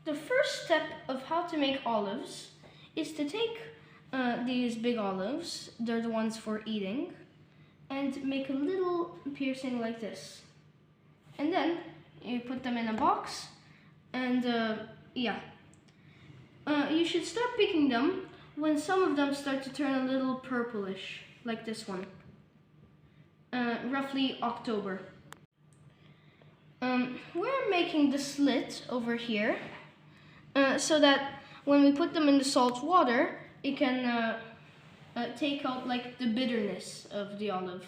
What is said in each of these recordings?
The first step of how to make olives is to take these big olives, they're the ones for eating, and make a little piercing like this. And then you put them in a box, and you should start picking them when some of them start to turn a little purplish, like this one. Roughly October. We're making the slit over here so that when we put them in the salt water, it can take out like the bitterness of the olive.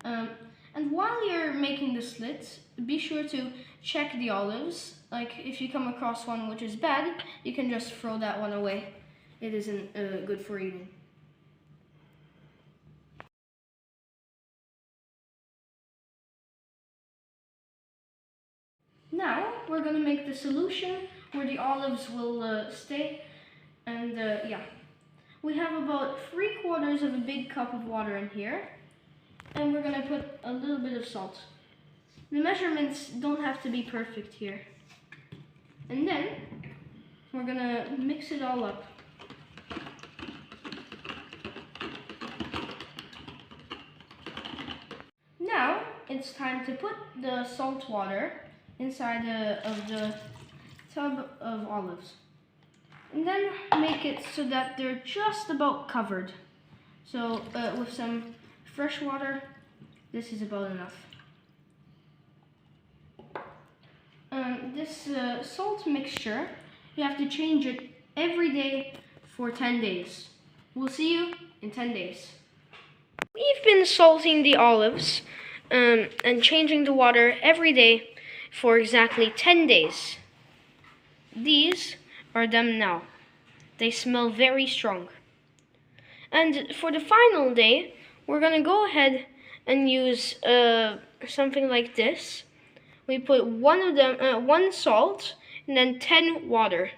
And while you're making the slit, be sure to check the olives. Like if you come across one which is bad, you can just throw that one away. It isn't good for eating. Now we're going to make the solution where the olives will stay. And we have about 3/4 of a big cup of water in here. And we're going to put a little bit of salt. The measurements don't have to be perfect here. And then we're going to mix it all up. Now it's time to put the salt water inside of the tub of olives. And then make it so that they're just about covered. So with some fresh water, this is about enough. This salt mixture, you have to change it every day for 10 days. We'll see you in 10 days. We've been salting the olives and changing the water every day for exactly 10 days. These are them now. They smell very strong. And for the final day, we're going to go ahead and use something like this. We put one salt and then 10 water.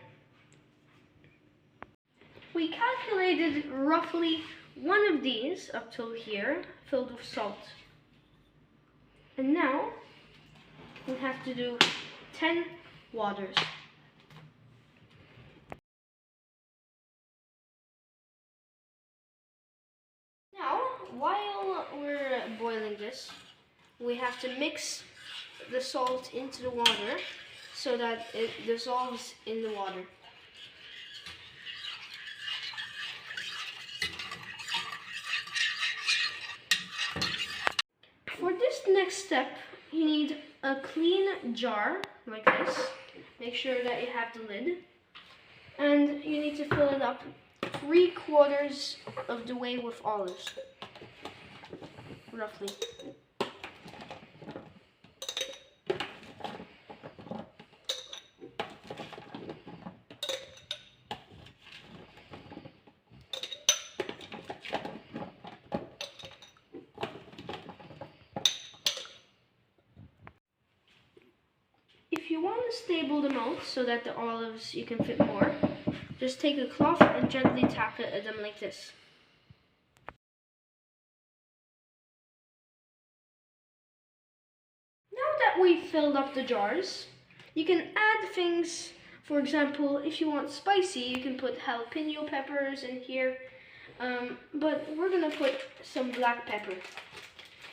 We calculated roughly one of these up till here filled with salt. And now we have to do 10 waters. Now, while we're boiling this, we have to mix the salt into the water so that it dissolves in the water. For this next step, you need a clean jar like this. Make sure that you have the lid. And you need to fill it up 3/4 of the way with olives, roughly. If you want to stable them out so that the olives you can fit more, just take a cloth and gently tap it at them like this. Now that we've filled up the jars, you can add things. For example, if you want spicy, you can put jalapeno peppers in here. But we're going to put some black pepper.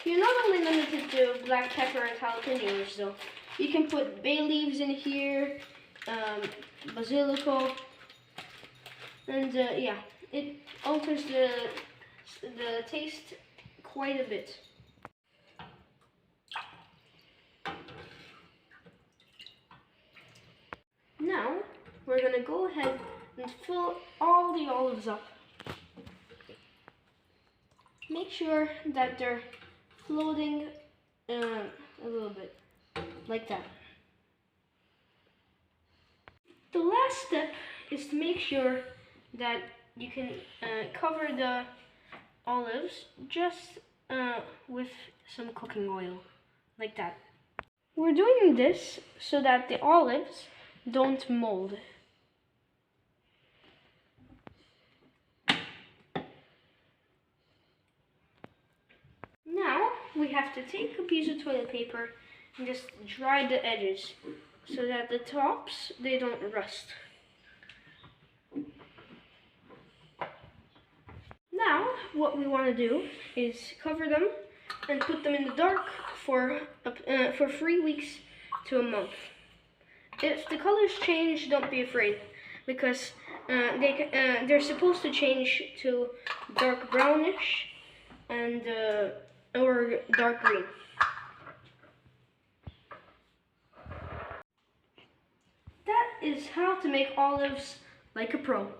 You're not only limited to black pepper and jalapenos though. You can put bay leaves in here, basilico, and it alters the taste quite a bit. Now we're going to go ahead and fill all the olives up. Make sure that they're floating a little bit, like that. The last step is to make sure that you can cover the olives just with some cooking oil, like that. We're doing this so that the olives don't mold. Now we have to take a piece of toilet paper and just dry the edges. so that the tops, they don't rust. Now, what we want to do is cover them and put them in the dark for 3 weeks to a month. If the colors change, don't be afraid, because they're supposed to change to dark brownish and or dark green. That is how to make olives like a pro.